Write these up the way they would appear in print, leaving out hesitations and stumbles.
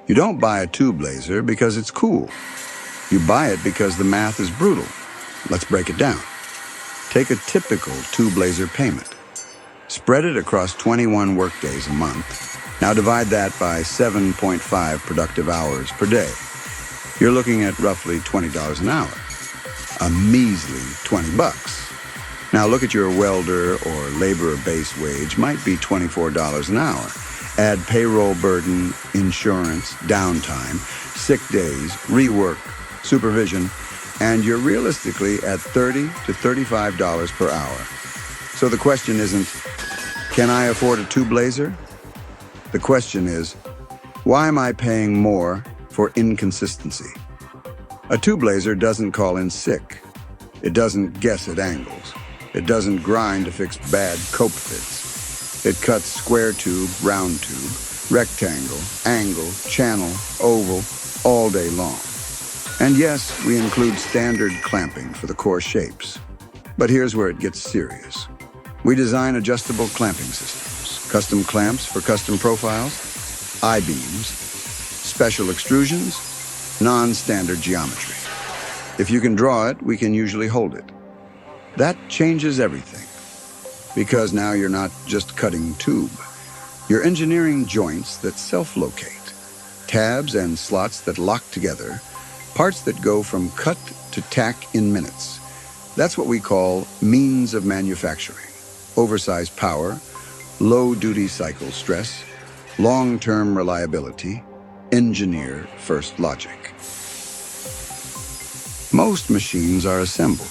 You don't buy a tube laser because it's cool. You buy it because the math is brutal. Let's break it down. Take a typical tube laser payment. Spread it across 21 workdays a month. Now divide that by 7.5 productive hours per day. You're looking at roughly $20 an hour. A measly $20. Now look at your welder or laborer base wage, might be $24 an hour. Add payroll burden, insurance, downtime, sick days, rework, supervision, and you're realistically at $30 to $35 per hour. So the question isn't, can I afford a tube laser? The question is, why am I paying more for inconsistency? A tube laser doesn't call in sick. It doesn't guess at angles. It doesn't grind to fix bad cope fits. It cuts square tube, round tube, rectangle, angle, channel, oval, all day long. And yes, we include standard clamping for the core shapes. But here's where it gets serious. We design adjustable clamping systems, custom clamps for custom profiles, I-beams, special extrusions, non-standard geometry. If you can draw it, we can usually hold it. That changes everything, because now you're not just cutting tube. You're engineering joints that self-locate, tabs and slots that lock together, parts that go from cut to tack in minutes. That's what we call means of manufacturing. Oversized power, low duty cycle stress, long-term reliability, engineer first logic. Most machines are assembled.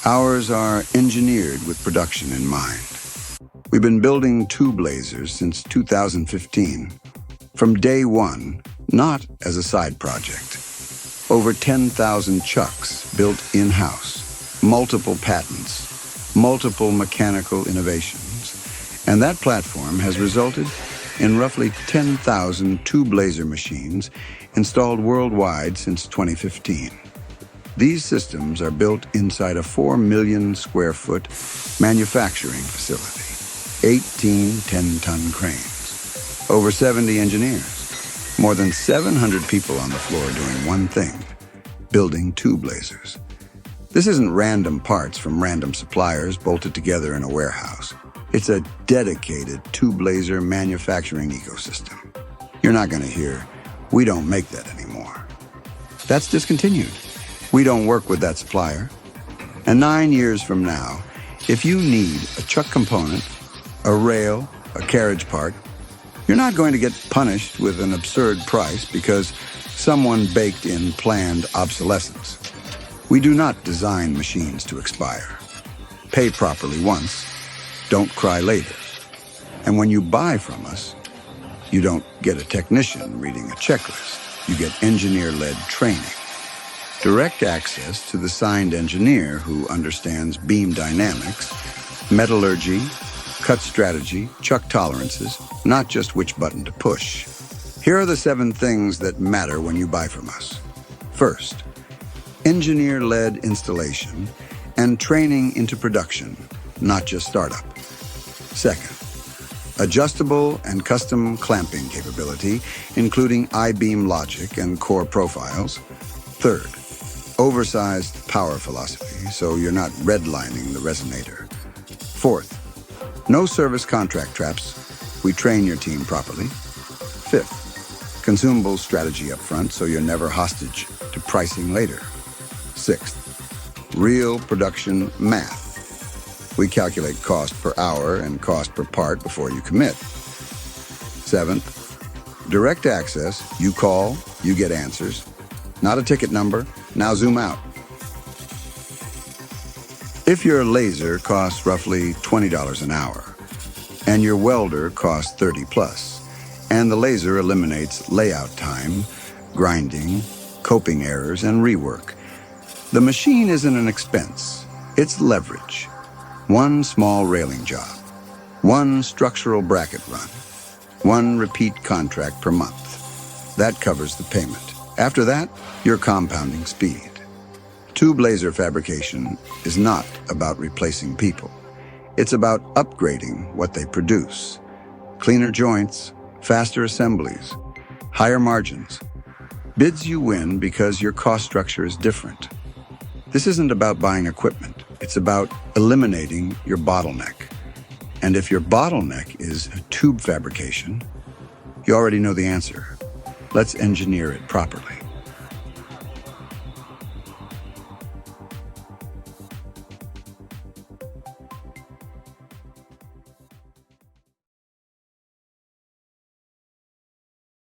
Ours are engineered with production in mind. We've been building tube lasers since 2015. From day one, not as a side project. Over 10,000 chucks built in-house, multiple patents, multiple mechanical innovations. And that platform has resulted in roughly 10,000 tube laser machines installed worldwide since 2015. These systems are built inside a 4 million square foot manufacturing facility, 18 10-ton cranes, over 70 engineers, more than 700 people on the floor doing one thing, building tube lasers. This isn't random parts from random suppliers bolted together in a warehouse. It's a dedicated tube laser manufacturing ecosystem. You're not going to hear, we don't make that anymore. That's discontinued. We don't work with that supplier. And 9 years from now, if you need a chuck component, a rail, a carriage part, you're not going to get punished with an absurd price because someone baked in planned obsolescence. We do not design machines to expire. Pay properly once, don't cry later. And when you buy from us, you don't get a technician reading a checklist. You get engineer-led training. Direct access to the signed engineer who understands beam dynamics, metallurgy, cut strategy, chuck tolerances, not just which button to push. Here are the 7 things that matter when you buy from us. First, engineer-led installation and training into production, not just startup. Second, adjustable and custom clamping capability, including I-beam logic and core profiles. Third, oversized power philosophy, so you're not redlining the resonator. Fourth, no service contract traps. We train your team properly. Fifth, consumable strategy up front, so you're never hostage to pricing later. Sixth, real production math. We calculate cost per hour and cost per part before you commit. Seventh, direct access. You call, you get answers. Not a ticket number. Now zoom out. If your laser costs roughly $20 an hour, and your welder costs 30 plus, and the laser eliminates layout time, grinding, coping errors, and rework, the machine isn't an expense, it's leverage. One small railing job, one structural bracket run, one repeat contract per month. That covers the payment. After that, you're compounding speed. Tube laser fabrication is not about replacing people. It's about upgrading what they produce. Cleaner joints, faster assemblies, Higher margins. Bids you win because your cost structure is different. This isn't about buying equipment. It's about eliminating your bottleneck. And if your bottleneck is tube fabrication, you already know the answer. Let's engineer it properly.